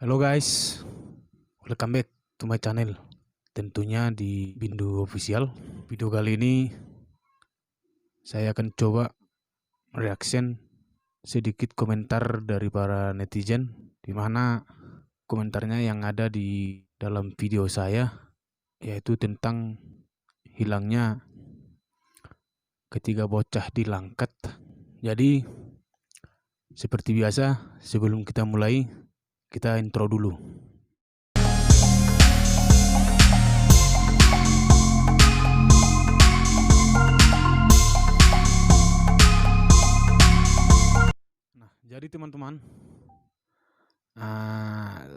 Halo guys, welcome back to my channel. Tentunya di Bindu Official. Video kali ini saya akan coba reaction sedikit komentar dari para netizen, di mana komentarnya yang ada di dalam video saya yaitu tentang hilangnya ketiga bocah di Langkat. Jadi seperti biasa, sebelum kita mulai, kita intro dulu. Jadi teman-teman,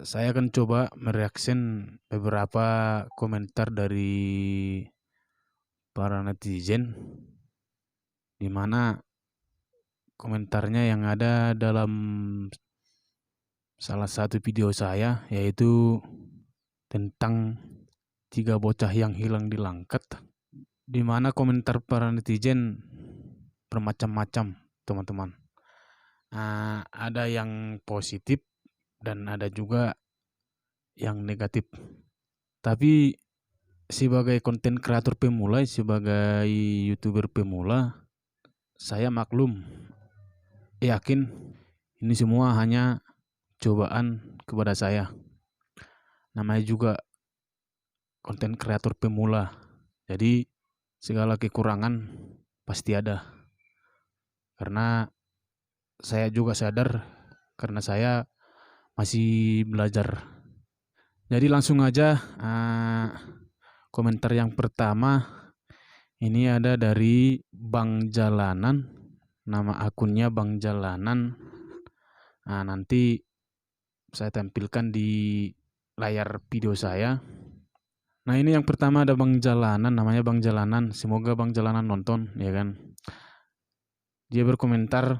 saya akan coba mereaction beberapa komentar dari para netizen, di mana komentarnya yang ada dalam salah satu video saya, yaitu tentang 3 bocah yang hilang di Langkat, di mana komentar para netizen bermacam-macam, teman-teman. Ada yang positif dan ada juga yang negatif. Tapi sebagai konten kreator pemula, sebagai YouTuber pemula, saya maklum, yakin ini semua hanya cobaan kepada saya. Namanya juga konten kreator pemula. Jadi segala kekurangan pasti ada. Karena saya juga sadar, karena saya masih belajar. Jadi langsung aja, komentar yang pertama ini ada dari Bang Jalanan, nama akunnya Bang Jalanan. Nanti saya tampilkan di layar video saya. Nah, ini yang pertama ada Bang Jalanan, namanya Bang Jalanan. Semoga Bang Jalanan nonton, ya kan. Dia berkomentar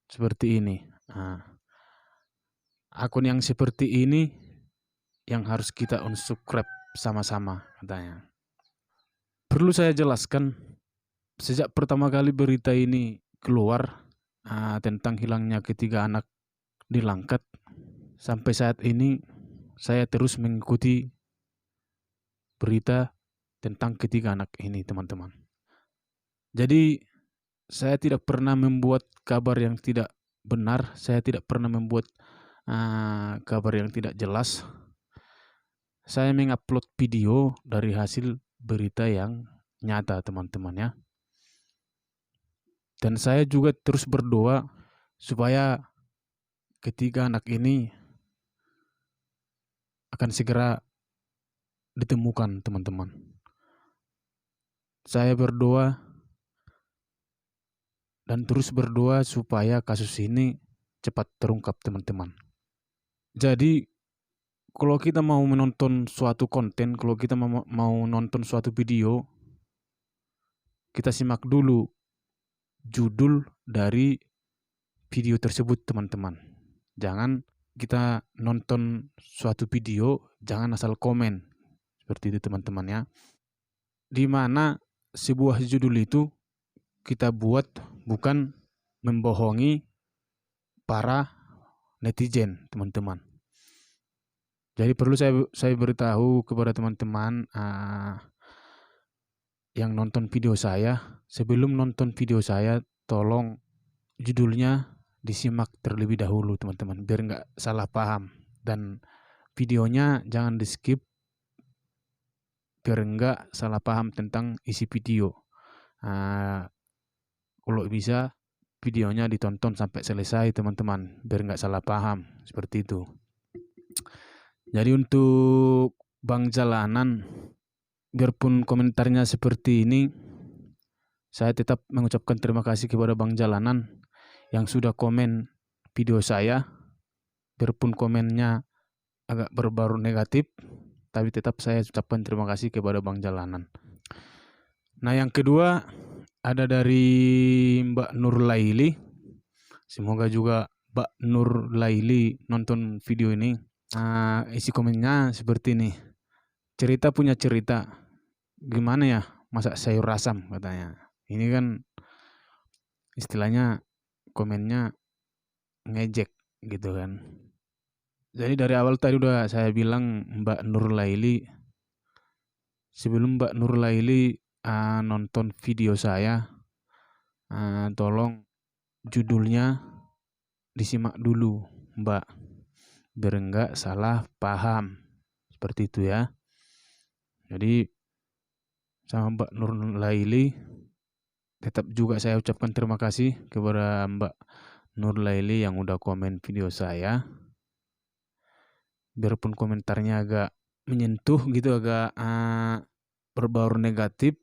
seperti ini. Akun yang seperti ini yang harus kita unsubscribe sama-sama, katanya. Perlu saya jelaskan, sejak pertama kali berita ini keluar tentang hilangnya ketiga anak di Langkat, sampai saat ini saya terus mengikuti berita tentang ketiga anak ini, teman-teman. Jadi saya tidak pernah membuat kabar yang tidak benar, saya tidak pernah membuat kabar yang tidak jelas. Saya mengupload video dari hasil berita yang nyata, teman-teman, ya. Dan saya juga terus berdoa supaya ketiga anak ini akan segera ditemukan, teman-teman. Saya berdoa dan terus berdoa supaya kasus ini cepat terungkap, teman-teman. Jadi kalau kita mau menonton suatu konten, kalau kita mau nonton suatu video, kita simak dulu judul dari video tersebut, teman-teman. Jangan kita nonton suatu video, jangan asal komen. Seperti itu, teman-teman, ya. Di mana sebuah judul itu kita buat bukan membohongi para netizen, teman-teman. Jadi perlu saya beritahu kepada teman-teman yang nonton video saya, sebelum nonton video saya, tolong judulnya disimak terlebih dahulu, teman-teman, biar nggak salah paham. Dan videonya jangan di skip, biar nggak salah paham tentang isi video. Kalau bisa videonya ditonton sampai selesai, teman-teman, biar nggak salah paham, seperti itu. Jadi untuk Bang Jalanan, biarpun komentarnya seperti ini, saya tetap mengucapkan terima kasih kepada Bang Jalanan yang sudah komen video saya. Biarpun komennya agak berbau negatif, tapi tetap saya ucapkan terima kasih kepada Bang Jalanan. Nah, yang kedua ada dari Mbak Nur Laili. Semoga juga Mbak Nur Laili nonton video ini. Isi komennya seperti ini. Cerita punya cerita. Gimana ya masak sayur asam, katanya. Ini kan istilahnya komennya ngejek gitu kan. Jadi dari awal tadi udah saya bilang Mbak Nur Laili, sebelum Mbak Nur Laili nonton video saya, tolong judulnya disimak dulu Mbak, biar enggak salah paham. Seperti itu ya. Jadi sama Mbak Nur Laili, tetap juga saya ucapkan terima kasih kepada Mbak Nur Laili yang udah komen video saya. Biarpun komentarnya agak menyentuh gitu, agak berbau negatif,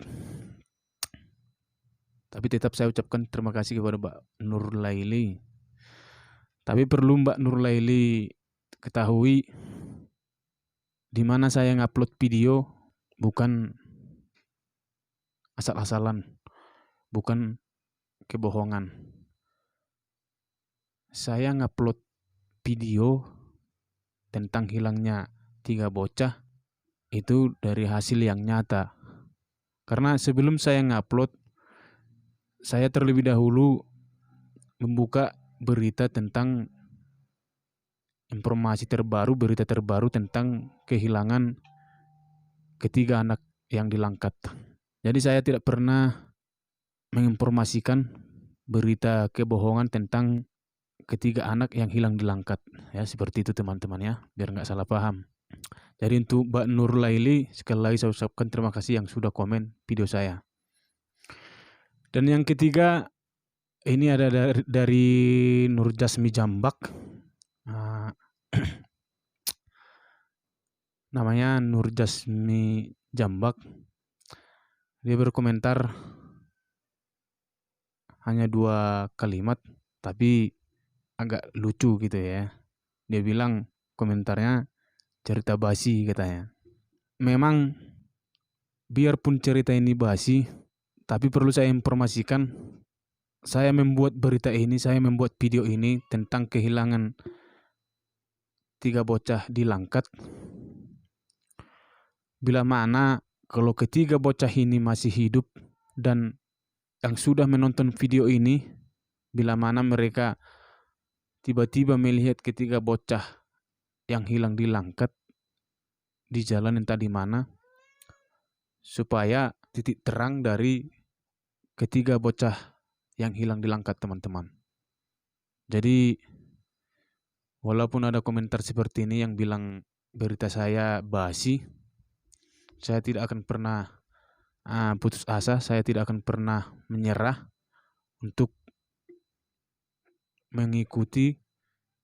tapi tetap saya ucapkan terima kasih kepada Mbak Nur Laili. Tapi perlu Mbak Nur Laili ketahui, di mana saya ngupload video bukan asal-asalan, bukan kebohongan. Saya ngupload video tentang hilangnya 3 bocah itu dari hasil yang nyata. Karena sebelum saya ngupload, saya terlebih dahulu membuka berita tentang informasi terbaru, berita terbaru tentang kehilangan ketiga anak yang dilangkat. Jadi saya tidak pernah menginformasikan berita kebohongan tentang ketiga anak yang hilang dilangkat. Ya, seperti itu teman-teman ya, biar nggak salah paham. Jadi untuk Mbak Nur Laili, sekali lagi saya ucapkan terima kasih yang sudah komen video saya. Dan yang ketiga, ini ada dari Nur Jasmi Jambak. Namanya Nur Jasmi Jambak. Dia berkomentar hanya 2 kalimat, tapi agak lucu gitu ya. Dia bilang komentarnya cerita basi katanya. Memang biarpun cerita ini basi, tapi perlu saya informasikan, saya membuat berita ini, saya membuat video ini tentang kehilangan 3 bocah di Langkat. Bila mana kalau ketiga bocah ini masih hidup dan yang sudah menonton video ini, bila mana mereka tiba-tiba melihat ketiga bocah yang hilang di Langkat di jalan entah di mana, supaya titik terang dari ketiga bocah yang hilang di Langkat, teman-teman. Jadi walaupun ada komentar seperti ini yang bilang berita saya basi, saya tidak akan pernah putus asa, saya tidak akan pernah menyerah untuk mengikuti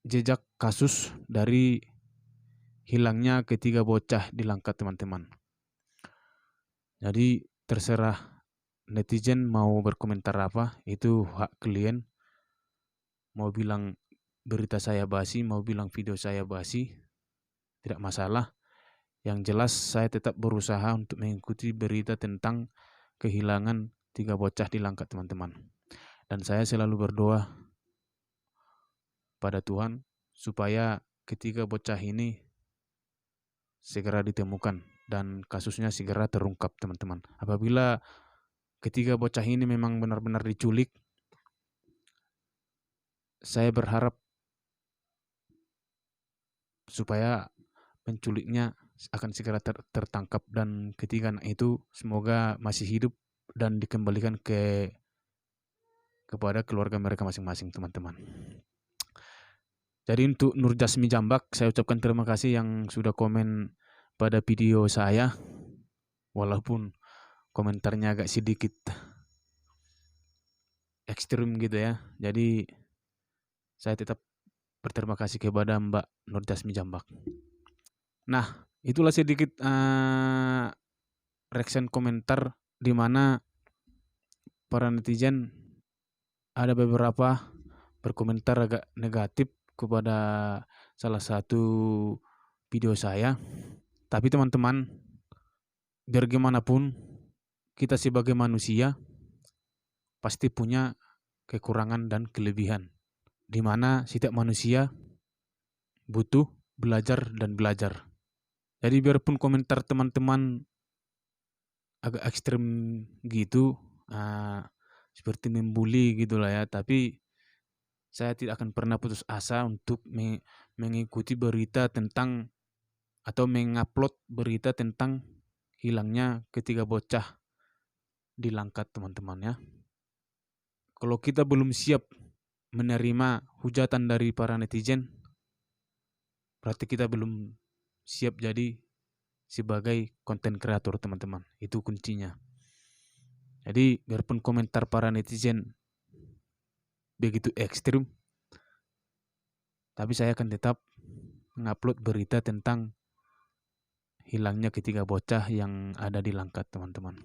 jejak kasus dari hilangnya ketiga bocah di Langkat, teman-teman. Jadi terserah netizen mau berkomentar apa, itu hak kalian. Mau bilang berita saya basi, mau bilang video saya basi, tidak masalah. Yang jelas saya tetap berusaha untuk mengikuti berita tentang kehilangan 3 bocah di Langkat, teman-teman. Dan saya selalu berdoa pada Tuhan supaya ketiga bocah ini segera ditemukan dan kasusnya segera terungkap, teman-teman. Apabila ketiga bocah ini memang benar-benar diculik, saya berharap supaya penculiknya akan segera tertangkap dan ketiga anak itu semoga masih hidup dan dikembalikan kepada keluarga mereka masing-masing, teman-teman. Jadi untuk Nur Jasmi Jambak, saya ucapkan terima kasih yang sudah komen pada video saya, walaupun komentarnya agak sedikit ekstrim gitu ya. Jadi saya tetap berterima kasih kepada Mbak Nur Jasmi Jambak. Nah, itulah sedikit reaction komentar di mana para netizen ada beberapa berkomentar agak negatif kepada salah satu video saya. Tapi teman-teman, biar gimana pun kita sebagai manusia pasti punya kekurangan dan kelebihan, di mana setiap manusia butuh belajar dan belajar. Jadi biarpun komentar teman-teman agak ekstrem gitu, seperti membuli gitulah ya, tapi saya tidak akan pernah putus asa untuk mengikuti berita tentang atau mengupload berita tentang hilangnya ketiga bocah di Langkat, teman-teman ya. Kalau kita belum siap menerima hujatan dari para netizen, berarti kita belum siap jadi sebagai konten kreator, teman-teman. Itu kuncinya. Jadi biarpun komentar para netizen begitu ekstrim, tapi saya akan tetap mengupload berita tentang hilangnya ketiga bocah yang ada di Langkat, teman-teman.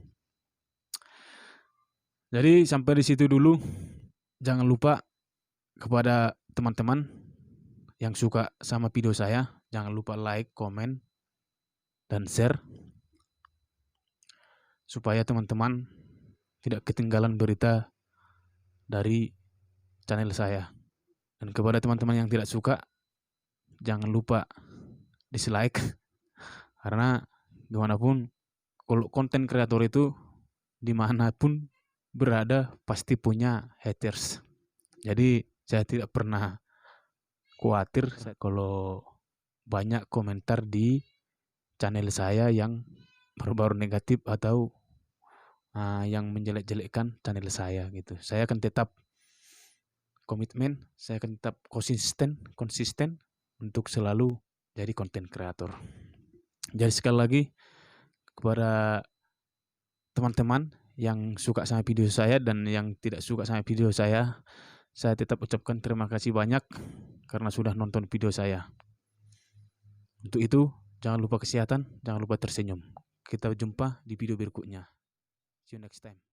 Jadi sampai di situ dulu. Jangan lupa kepada teman-teman yang suka sama video saya, jangan lupa like, komen, dan share supaya teman-teman tidak ketinggalan berita dari channel saya. Dan kepada teman-teman yang tidak suka, jangan lupa dislike karena gimana pun kalau konten kreator itu dimanapun berada pasti punya haters. Jadi saya tidak pernah khawatir kalau banyak komentar di channel saya yang berbau negatif atau yang menjelek-jelekkan channel saya gitu. Saya akan tetap komitmen, saya akan tetap konsisten untuk selalu jadi konten kreator. Jadi sekali lagi kepada teman-teman yang suka sama video saya dan yang tidak suka sama video saya tetap ucapkan terima kasih banyak karena sudah nonton video saya. Untuk itu, jangan lupa kesehatan, jangan lupa tersenyum. Kita jumpa di video berikutnya. See you next time.